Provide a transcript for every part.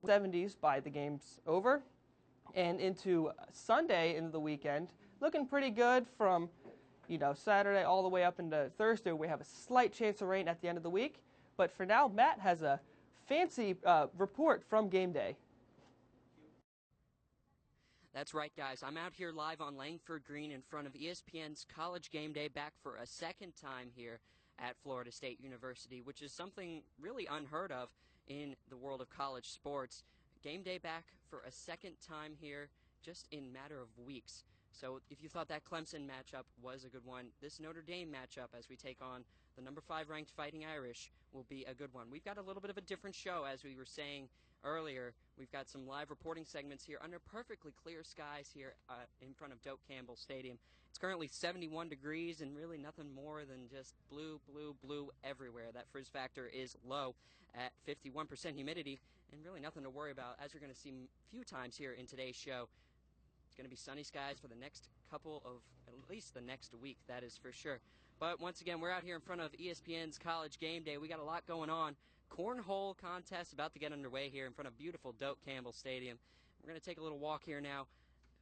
70s by the game's over. And into Sunday, into the weekend, looking pretty good from, Saturday all the way up into Thursday. We have a slight chance of rain at the end of the week. But for now, Matt has a fancy report from game day. That's right, guys. I'm out here live on Langford Green in front of ESPN's College Game Day, back for a second time here at Florida State University, which is something really unheard of in the world of college sports. Game day back for a second time here just in matter of weeks. So if you thought that Clemson matchup was a good one, this Notre Dame matchup as we take on the number 5 ranked Fighting Irish will be a good one. We've got a little bit of a different show, as we were saying earlier. We've got some live reporting segments here under perfectly clear skies here in front of Doak Campbell Stadium. It's currently 71 degrees and really nothing more than just blue, blue, blue everywhere. That frizz factor is low at 51% humidity, and really nothing to worry about, as you're going to see a few times here in today's show. It's going to be sunny skies for the next couple of, at least the next week, that is for sure. But once again, we're out here in front of ESPN's College Game Day. We got a lot going on. Cornhole contest about to get underway here in front of beautiful Doak Campbell Stadium. We're going to take a little walk here now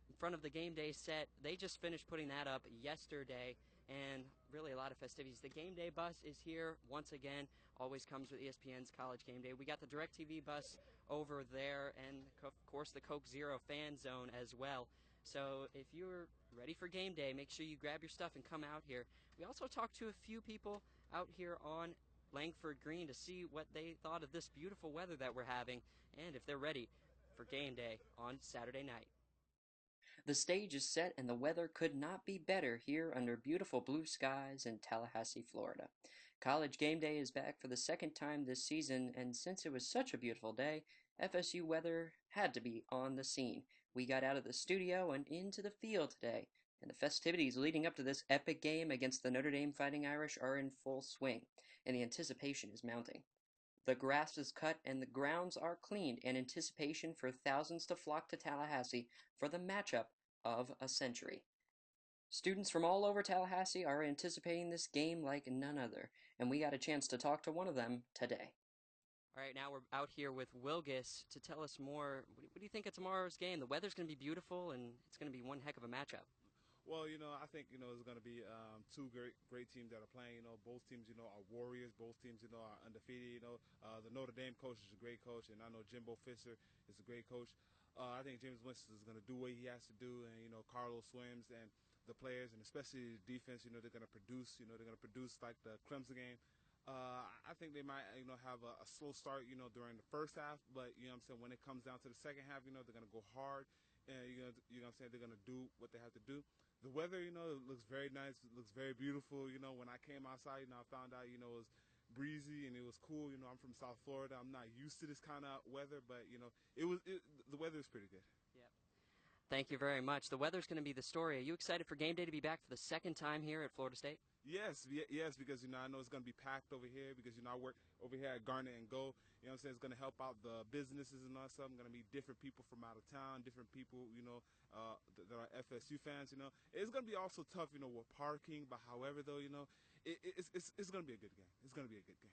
in front of the game day set. They just finished putting that up yesterday, and really a lot of festivities. The game day bus is here once again. Always comes with ESPN's College Game Day. We got the DirecTV bus over there, and of course the Coke Zero fan zone as well. So if you're ready for game day, make sure you grab your stuff and come out here. We also talked to a few people out here on Langford Green to see what they thought of this beautiful weather that we're having, and if they're ready for game day on Saturday night. The stage is set and the weather could not be better here under beautiful blue skies in Tallahassee, Florida. College Game Day is back for the second time this season, and since it was such a beautiful day, FSU Weather had to be on the scene. We got out of the studio and into the field today, and the festivities leading up to this epic game against the Notre Dame Fighting Irish are in full swing, and the anticipation is mounting. The grass is cut and the grounds are cleaned in anticipation for thousands to flock to Tallahassee for the matchup of a century. Students from all over Tallahassee are anticipating this game like none other, and we got a chance to talk to one of them today. All right, now we're out here with Wilgus to tell us more. What do you think of tomorrow's game? The weather's going to be beautiful, and it's going to be one heck of a matchup. Well, I think, it's going to be two great teams that are playing. Both teams, are warriors. Both teams, are undefeated. The Notre Dame coach is a great coach, and I know Jimbo Fisher is a great coach. I think James Winston is going to do what he has to do, and, Carlos Swims and the players, and especially the defense, they're going to produce. They're going to produce like the Clemson game. I think they might, have a slow start, during the first half, but, when it comes down to the second half, they're going to go hard, and, they're going to do what they have to do. The weather, it looks very nice. It looks very beautiful. When I came outside, I found out, it was breezy and it was cool. I'm from South Florida. I'm not used to this kind of weather, but, the weather is pretty good. Yep. Thank you very much. The weather's going to be the story. Are you excited for game day to be back for the second time here at Florida State? Yes, because, I know it's going to be packed over here because, I work over here at Garnet and Go. It's going to help out the businesses and all that stuff. I'm going to meet different people from out of town, different people, that are FSU fans, It's going to be also tough, with parking, but however, though, it's going to be a good game. It's going to be a good game.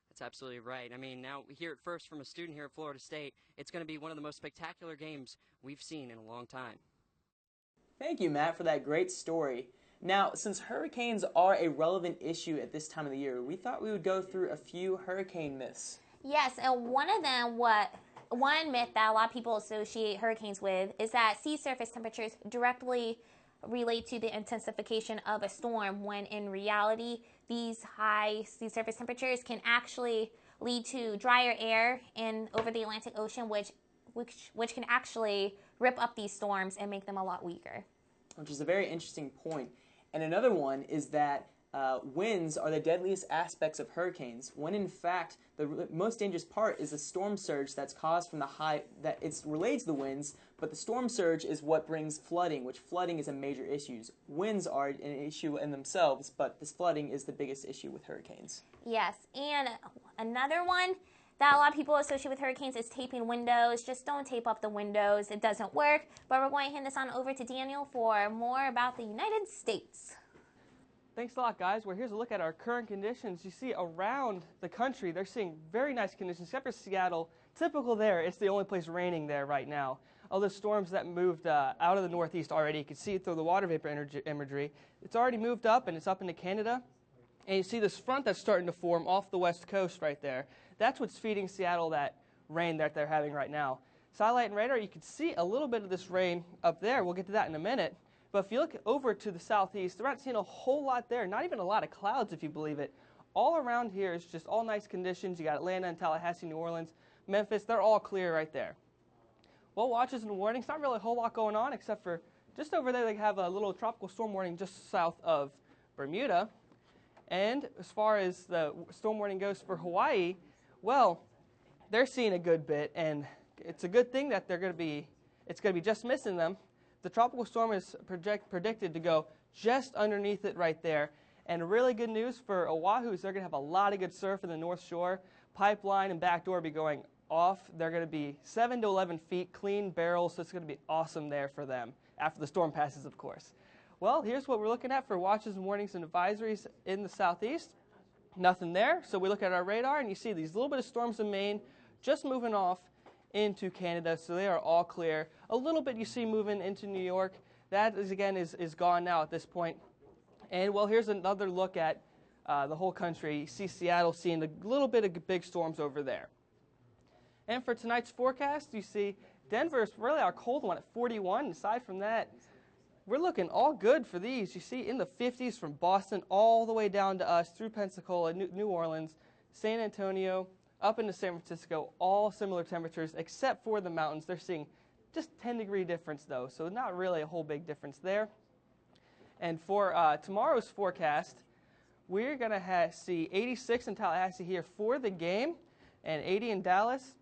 That's absolutely right. I mean, now we hear it first from a student here at Florida State. It's going to be one of the most spectacular games we've seen in a long time. Thank you, Matt, for that great story. Now, since hurricanes are a relevant issue at this time of the year, we thought we would go through a few hurricane myths. Yes, and one of them, one myth that a lot of people associate hurricanes with is that sea surface temperatures directly relate to the intensification of a storm, when in reality, these high sea surface temperatures can actually lead to drier air over the Atlantic Ocean, which can actually rip up these storms and make them a lot weaker. Which is a very interesting point. And another one is that winds are the deadliest aspects of hurricanes, when in fact the most dangerous part is the storm surge that's caused from the high, that it's related to the winds, but the storm surge is what brings flooding, which flooding is a major issue. Winds are an issue in themselves, but this flooding is the biggest issue with hurricanes. Yes, and another one that a lot of people associate with hurricanes is taping windows. Just don't tape up the windows. It doesn't work. But we're going to hand this on over to Daniel for more about the United States. Thanks a lot, guys. Well, here's a look at our current conditions. You see around the country, they're seeing very nice conditions, except for Seattle. typical there, it's the only place raining there right now. All the storms that moved out of the northeast already, you can see it through the water vapor imagery. It's already moved up, and it's up into Canada. And you see this front that's starting to form off the west coast right there. That's what's feeding Seattle that rain that they're having right now. Satellite and radar, you can see a little bit of this rain up there. We'll get to that in a minute. But if you look over to the southeast, we're not seeing a whole lot there, not even a lot of clouds if you believe it. All around here is just all nice conditions. You got Atlanta and Tallahassee, New Orleans, Memphis, they're all clear right there. Well, watches and warnings, not really a whole lot going on except for just over there they have a little tropical storm warning just south of Bermuda. And as far as the storm warning goes for Hawaii, well, they're seeing a good bit, and it's a good thing that it's going to be just missing them. The tropical storm is predicted to go just underneath it right there. And really good news for Oahu's, they're going to have a lot of good surf in the North Shore. Pipeline and backdoor will be going off. They're going to be 7 to 11 feet, clean barrels, so it's going to be awesome there for them after the storm passes, of course. Well, here's what we're looking at for watches and warnings and advisories in the southeast. Nothing there, so we look at our radar, and you see these little bit of storms in Maine just moving off into Canada, so they are all clear. A little bit you see moving into New York. That, is gone now at this point. And, well, here's another look at the whole country. You see Seattle seeing a little bit of big storms over there. And for tonight's forecast, you see Denver's really our cold one at 41. Aside from that, we're looking all good for these. You see in the 50s from Boston all the way down to us through Pensacola, New Orleans, San Antonio, up into San Francisco, all similar temperatures except for the mountains. They're seeing just 10-degree difference, though, so not really a whole big difference there. And for tomorrow's forecast, we're going to see 86 in Tallahassee here for the game and 80 in Dallas.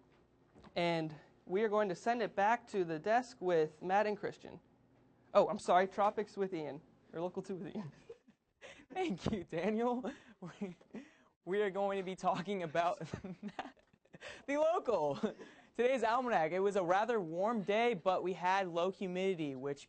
And we are going to send it back to the desk with Matt and Christian. Oh, I'm sorry, Tropics with Ian, or Local 2 with Ian. Thank you, Daniel. We are going to be talking about the local. Today's almanac, it was a rather warm day, but we had low humidity, which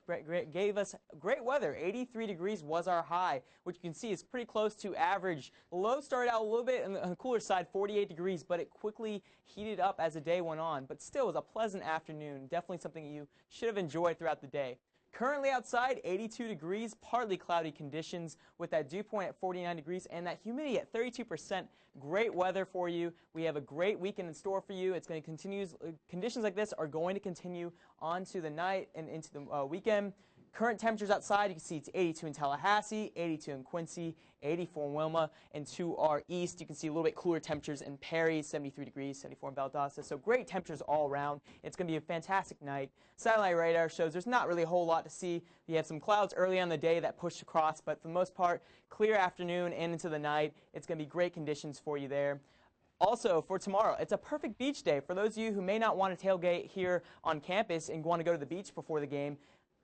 gave us great weather. 83 degrees was our high, which you can see is pretty close to average. The low started out a little bit on the cooler side, 48 degrees, but it quickly heated up as the day went on. But still, it was a pleasant afternoon, definitely something you should have enjoyed throughout the day. Currently outside, 82 degrees, partly cloudy conditions with that dew point at 49 degrees and that humidity at 32%. Great weather for you. We have a great weekend in store for you. It's going to continue. Conditions like this are going to continue on to the night and into the weekend. Current temperatures outside, you can see it's 82 in Tallahassee, 82 in Quincy, 84 in Wilma, and to our east, you can see a little bit cooler temperatures in Perry, 73 degrees, 74 in Valdosta. So great temperatures all around. It's going to be a fantastic night. Satellite radar shows there's not really a whole lot to see. You have some clouds early on the day that push across, but for the most part, clear afternoon and into the night. It's going to be great conditions for you there. Also, for tomorrow, it's a perfect beach day. For those of you who may not want to tailgate here on campus and want to go to the beach before the game,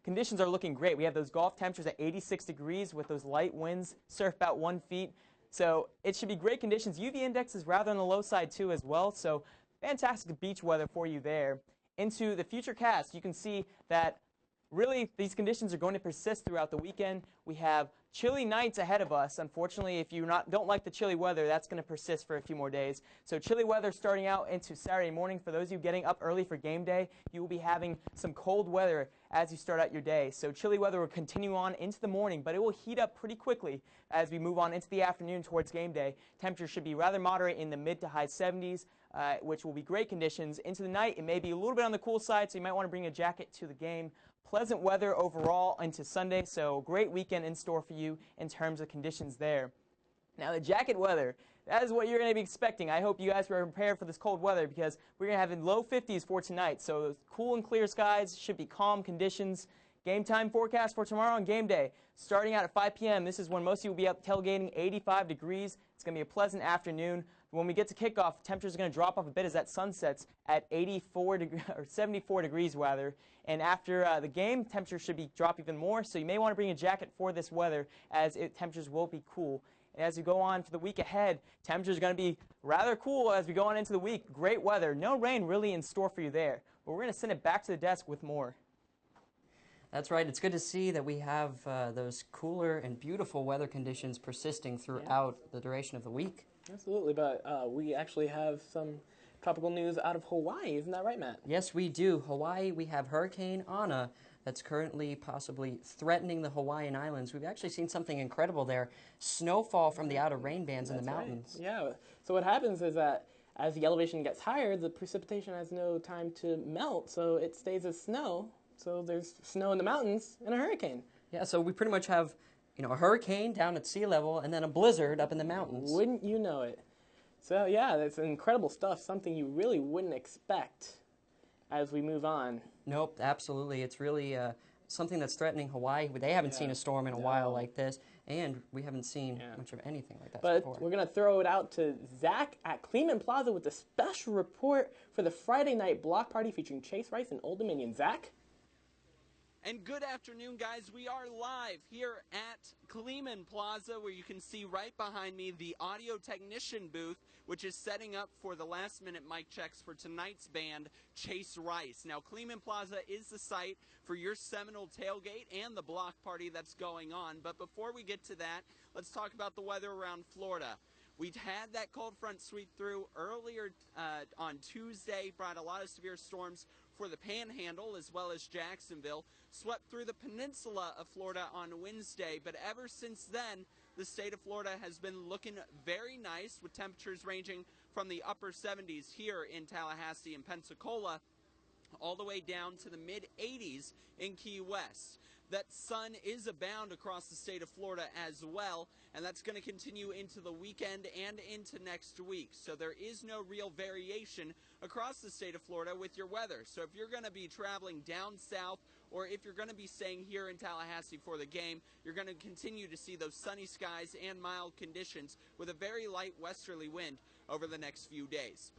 conditions are looking great. We have those golf temperatures at 86 degrees with those light winds, surf about 1 foot. So it should be great conditions. UV index is rather on the low side too as well. So fantastic beach weather for you there. Into the future cast, you can see that really these conditions are going to persist throughout the weekend. We have chilly nights ahead of us. Unfortunately, if you don't like the chilly weather, that's going to persist for a few more days. So chilly weather starting out into Saturday morning. For those of you getting up early for game day, you will be having some cold weather as you start out your day. So chilly weather will continue on into the morning, but it will heat up pretty quickly as we move on into the afternoon towards game day. Temperatures should be rather moderate in the mid to high 70s, which will be great conditions. Into the night, it may be a little bit on the cool side, so you might want to bring a jacket to the game. Pleasant weather overall into Sunday, so great weekend in store for you in terms of conditions there. Now the jacket weather, that is what you're going to be expecting. I hope you guys were prepared for this cold weather because we're going to have in low 50s for tonight. So cool and clear skies, should be calm conditions. Game time forecast for tomorrow on game day. Starting out at 5 p.m., this is when most of you will be out tailgating, 85 degrees. It's going to be a pleasant afternoon. When we get to kickoff, temperatures are going to drop off a bit as that sun sets at 74 degrees rather. And after the game, temperatures should drop even more. So you may want to bring a jacket for this weather as temperatures will be cool. And as you go on for the week ahead, temperatures are going to be rather cool as we go on into the week. Great weather. No rain really in store for you there. But we're going to send it back to the desk with more. That's right. It's good to see that we have those cooler and beautiful weather conditions persisting throughout the duration of the week. Absolutely, but we actually have some Topical news out of Hawaii. Isn't that right, Matt? Yes, we do. Hawaii, we have Hurricane Ana that's currently possibly threatening the Hawaiian Islands. We've actually seen something incredible there. Snowfall from the outer rain bands in the mountains. Right. Yeah. So what happens is that as the elevation gets higher, the precipitation has no time to melt, so it stays as snow. So there's snow in the mountains and a hurricane. Yeah, so we pretty much have, a hurricane down at sea level and then a blizzard up in the mountains. Wouldn't you know it? So yeah, that's incredible stuff, something you really wouldn't expect as we move on. Nope, absolutely. It's really something that's threatening Hawaii. They haven't seen a storm in a while like this, and we haven't seen much of anything like that before. But we're going to throw it out to Zach at Cleveland Plaza with a special report for the Friday night block party featuring Chase Rice and Old Dominion. Zach? And good afternoon, guys. We are live here at Cleveland Plaza, where you can see right behind me the audio technician booth, which is setting up for the last-minute mic checks for tonight's band, Chase Rice. Now, Cleveland Plaza is the site for your Seminole tailgate and the block party that's going on. But before we get to that, let's talk about the weather around Florida. We'd had that cold front sweep through earlier on Tuesday, brought a lot of severe storms for the Panhandle as well as Jacksonville, swept through the peninsula of Florida on Wednesday, but ever since then, the state of Florida has been looking very nice with temperatures ranging from the upper 70s here in Tallahassee and Pensacola all the way down to the mid-80s in Key West. That sun is abound across the state of Florida as well, and that's going to continue into the weekend and into next week. So there is no real variation across the state of Florida with your weather. So if you're going to be traveling down south, or if you're going to be staying here in Tallahassee for the game, you're going to continue to see those sunny skies and mild conditions with a very light westerly wind over the next few days.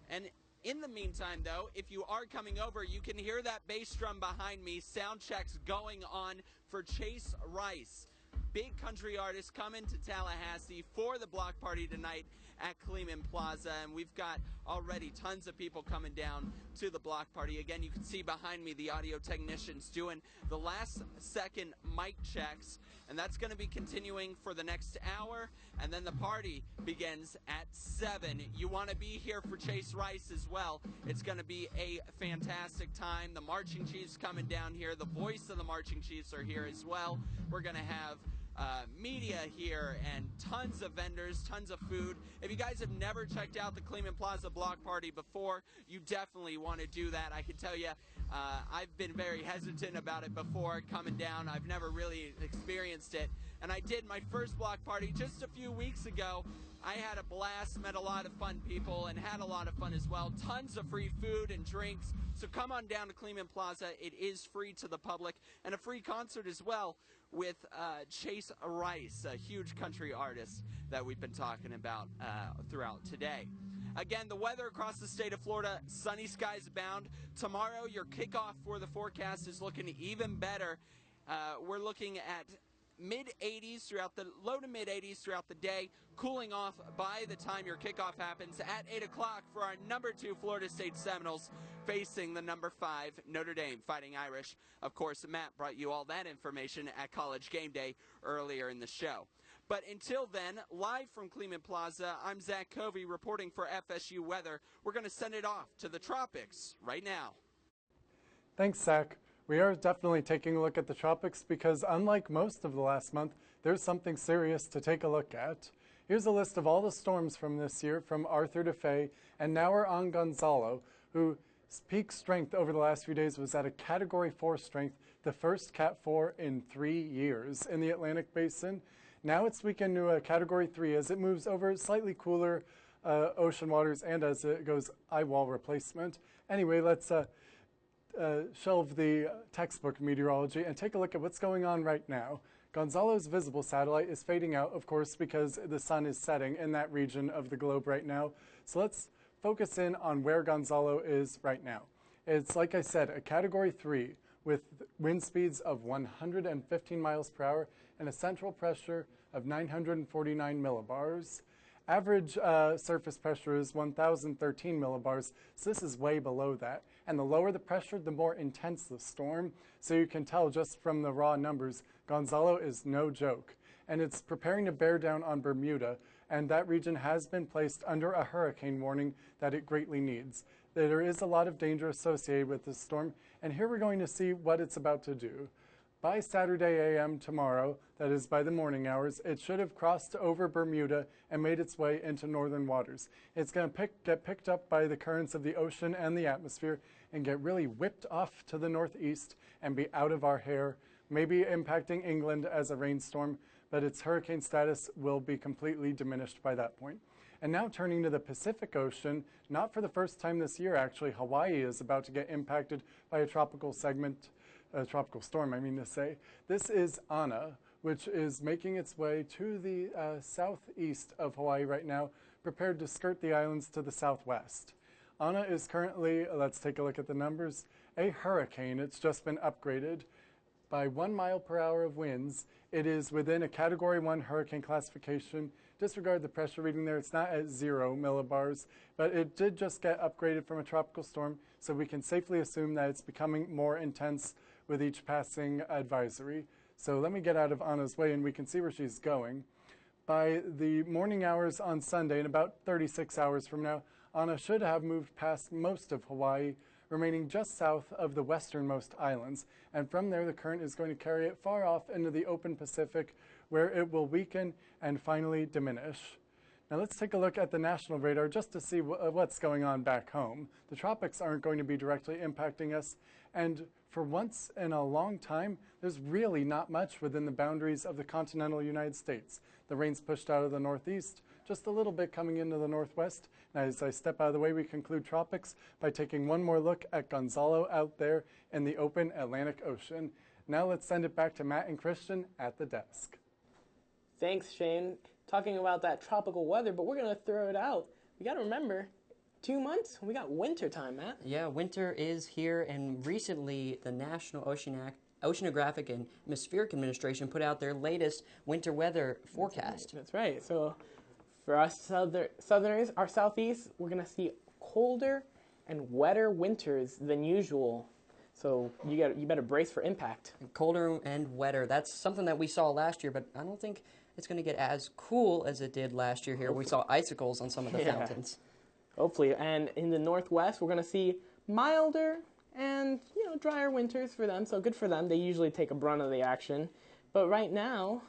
And in the meantime, though, if you are coming over, you can hear that bass drum behind me. Sound checks going on for Chase Rice. Big country artist coming to Tallahassee for the block party tonight at Cleveland Plaza. And we've got already tons of people coming down to the block party. Again, you can see behind me the audio technicians doing the last second mic checks. And that's going to be continuing for the next hour, and then the party begins at 7. You want to be here for Chase Rice as well. It's going to be a fantastic time. The Marching Chiefs coming down here. The voice of the Marching Chiefs are here as well. We're going to have media here and tons of vendors, tons of food. If you guys have never checked out the Cleveland Plaza block party before, you definitely want to do that. I can tell you, I've been very hesitant about it before coming down. I've never really experienced it. And I did my first block party just a few weeks ago. I had a blast, met a lot of fun people, and had a lot of fun as well. Tons of free food and drinks. So come on down to Cleveland Plaza. It is free to the public, and a free concert as well with Chase Rice, a huge country artist that we've been talking about throughout today. Again, the weather across the state of Florida, sunny skies abound. Tomorrow, your kickoff for the forecast is looking even better. We're looking at mid-80s throughout the low to mid-80s throughout the day, cooling off by the time your kickoff happens at 8 o'clock for our number 2 Florida State Seminoles facing the number 5 Notre Dame Fighting Irish. Of course, Matt brought you all that information at College Game Day earlier in the show. But until then, live from Cleveland Plaza, I'm Zach Covey reporting for FSU Weather. We're going to send it off to the Tropics right now. Thanks, Zach. We are definitely taking a look at the tropics because unlike most of the last month, there's something serious to take a look at. Here's a list of all the storms from this year from Arthur to Faye, and now we're on Gonzalo, whose peak strength over the last few days was at a Category 4 strength, the first Cat 4 in 3 years in the Atlantic Basin. Now it's weakened to a Category 3 as it moves over slightly cooler ocean waters and as it goes eye wall replacement. Anyway, let's shelve the textbook meteorology and take a look at what's going on right now. Gonzalo's visible satellite is fading out, of course, because the sun is setting in that region of the globe right now. So let's focus in on where Gonzalo is right now. It's, like I said, a Category 3 with wind speeds of 115 miles per hour and a central pressure of 949 millibars. Average surface pressure is 1,013 millibars, so this is way below that. And the lower the pressure, the more intense the storm. So you can tell just from the raw numbers, Gonzalo is no joke. And it's preparing to bear down on Bermuda and that region has been placed under a hurricane warning that it greatly needs. There is a lot of danger associated with this storm, and here we're going to see what it's about to do. By Saturday a.m. tomorrow, that is by the morning hours, it should have crossed over Bermuda and made its way into northern waters. It's going to get picked up by the currents of the ocean and the atmosphere and get really whipped off to the northeast and be out of our hair, maybe impacting England as a rainstorm, but its hurricane status will be completely diminished by that point. And now turning to the Pacific Ocean, not for the first time this year actually, Hawaii is about to get impacted by a tropical storm, I mean to say. This is Ana, which is making its way to the southeast of Hawaii right now, prepared to skirt the islands to the southwest. Ana is currently, let's take a look at the numbers, a hurricane. It's just been upgraded by 1 mile per hour of winds. It is within a Category 1 hurricane classification. Disregard the pressure reading there. It's not at 0 millibars, but it did just get upgraded from a tropical storm, so we can safely assume that it's becoming more intense with each passing advisory. So let me get out of Ana's way and we can see where she's going. By the morning hours on Sunday, in about 36 hours from now, Ana should have moved past most of Hawaii, remaining just south of the westernmost islands. And from there, the current is going to carry it far off into the open Pacific, where it will weaken and finally diminish. Now let's take a look at the national radar just to see what's going on back home. The tropics aren't going to be directly impacting us, and for once in a long time, there's really not much within the boundaries of the continental United States. The rain's pushed out of the northeast, just a little bit coming into the northwest. And as I step out of the way, we conclude tropics by taking one more look at Gonzalo out there in the open Atlantic Ocean. Now let's send it back to Matt and Christian at the desk. Thanks, Shane. Talking about that tropical weather, but we're going to throw it out. We got to remember, 2 months, we got winter time, Matt. Yeah, winter is here, and recently the National Oceanographic and Atmospheric Administration put out their latest winter weather forecast. That's right. So for us southerners, our southeast, we're going to see colder and wetter winters than usual. So you better brace for impact. Colder and wetter. That's something that we saw last year, but I don't think it's going to get as cool as it did last year here. We saw icicles on some of the fountains. Hopefully. And in the northwest, we're going to see milder and, drier winters for them. So good for them. They usually take a brunt of the action. But right now,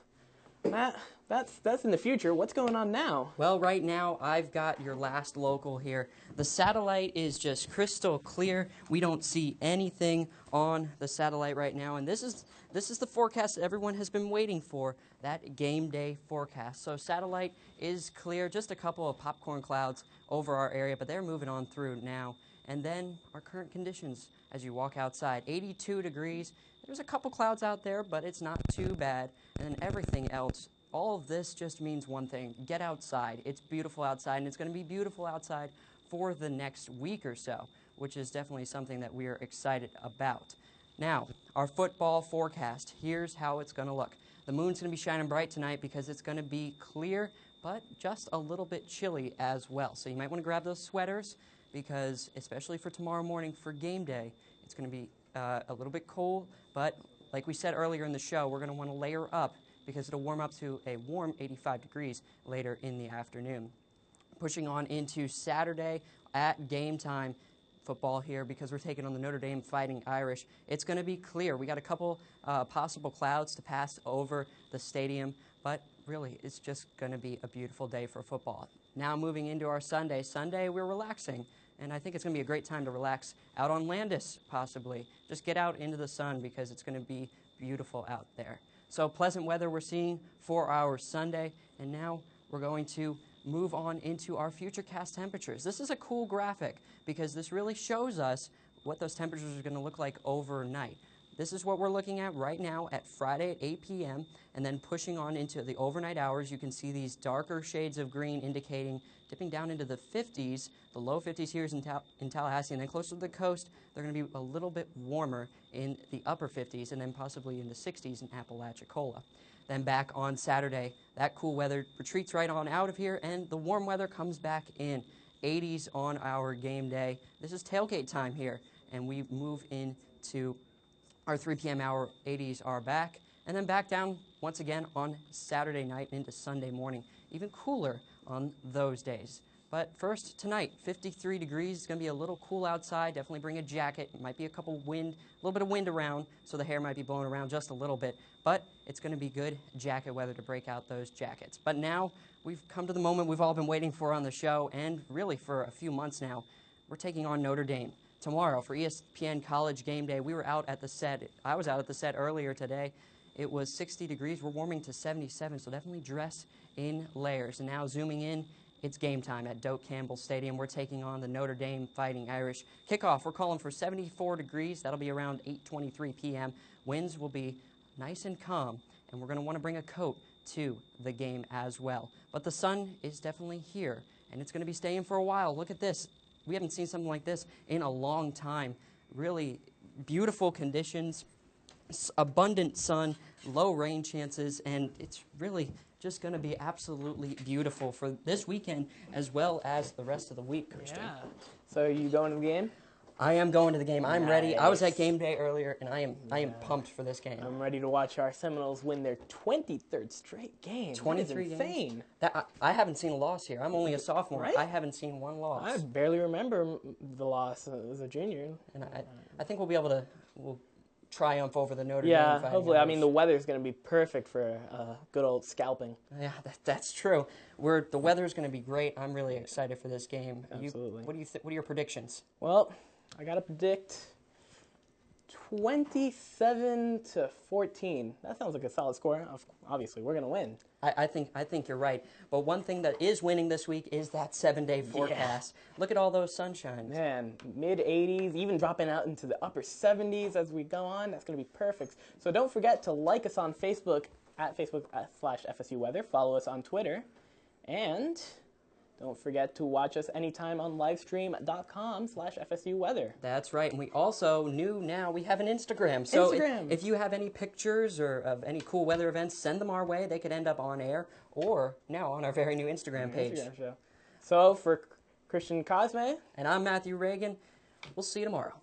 Matt, that's in the future. What's going on now? Well, right now, I've got your last local here. The satellite is just crystal clear. We don't see anything on the satellite right now, and this is the forecast that everyone has been waiting for, that game day forecast. So satellite is clear, just a couple of popcorn clouds over our area, but they're moving on through now. And then our current conditions as you walk outside, 82 degrees. There's a couple clouds out there, but it's not too bad. And then everything else, all of this just means one thing: get outside. It's beautiful outside, and it's going to be beautiful outside for the next week or so, which is definitely something that we are excited about. Now, our football forecast, here's how it's going to look. The moon's going to be shining bright tonight because it's going to be clear, but just a little bit chilly as well. So you might want to grab those sweaters because, especially for tomorrow morning for game day, it's going to be a little bit cold, but like we said earlier in the show, we're going to want to layer up because it'll warm up to a warm 85 degrees later in the afternoon. Pushing on into Saturday at game time football here because we're taking on the Notre Dame Fighting Irish. It's going to be clear. We got a couple possible clouds to pass over the stadium, but really it's just going to be a beautiful day for football. Now moving into our Sunday. Sunday we're relaxing, and I think it's going to be a great time to relax out on Landis possibly. Just get out into the sun because it's going to be beautiful out there. So pleasant weather we're seeing for our Sunday, and now we're going to move on into our futurecast temperatures. This is a cool graphic because this really shows us what those temperatures are going to look like overnight. This is what we're looking at right now at Friday at 8 p.m. and then pushing on into the overnight hours. You can see these darker shades of green indicating dipping down into the 50s. The low 50s here is in Tallahassee, and then closer to the coast, they're going to be a little bit warmer in the upper 50s and then possibly in the 60s in Apalachicola. Then back on Saturday, that cool weather retreats right on out of here, and the warm weather comes back in. 80s on our game day. This is tailgate time here, and we move into our 3 p.m. hour. 80s are back, and then back down once again on Saturday night into Sunday morning. Even cooler on those days. But first, tonight, 53 degrees. It's going to be a little cool outside. Definitely bring a jacket. Might be a little bit of wind around, so the hair might be blowing around just a little bit. But it's going to be good jacket weather to break out those jackets. But now we've come to the moment we've all been waiting for on the show, and really for a few months now. We're taking on Notre Dame. Tomorrow for ESPN College Game Day, we were out at the set. I was out at the set earlier today. It was 60 degrees. We're warming to 77, so definitely dress in layers. And now zooming in, it's game time at Doak Campbell Stadium. We're taking on the Notre Dame Fighting Irish. Kickoff, we're calling for 74 degrees. That'll be around 8:23 p.m. Winds will be nice and calm, and we're going to want to bring a coat to the game as well. But the sun is definitely here, and it's going to be staying for a while. Look at this. We haven't seen something like this in a long time. Really beautiful conditions, abundant sun, low rain chances, and it's really just going to be absolutely beautiful for this weekend as well as the rest of the week, Christian. Yeah. So are you going to the game? I am going to the game. I'm ready. I was at Nice. game day earlier, and I am pumped for this game. I'm ready to watch our Seminoles win their 23rd straight game. 23 that is insane. games. I haven't seen a loss here. I'm only a sophomore. Right? I haven't seen one loss. I barely remember the loss as a junior. And I think we'll triumph over the Notre Dame. Yeah, Fighting hopefully. I Irish. mean, the weather's going to be perfect for good old scalping. Yeah, that's true. The weather's going to be great. I'm really excited for this game. Absolutely. What are your predictions? Well, I got to predict 27-14. That sounds like a solid score. Obviously, we're going to win. I think you're right. But one thing that is winning this week is that 7-day forecast. Look at all those sunshines. Man, mid-80s, even dropping out into the upper 70s as we go on. That's going to be perfect. So don't forget to like us on Facebook at Facebook/FSU Weather. Follow us on Twitter. And don't forget to watch us anytime on livestream.com/FSU Weather. That's right. And we also we have an Instagram. So Instagram. If you have any pictures or of any cool weather events, send them our way. They could end up on air or now on our very new Instagram page. Instagram show. So for Christian Cosme, And I'm Matthew Reagan. We'll see you tomorrow.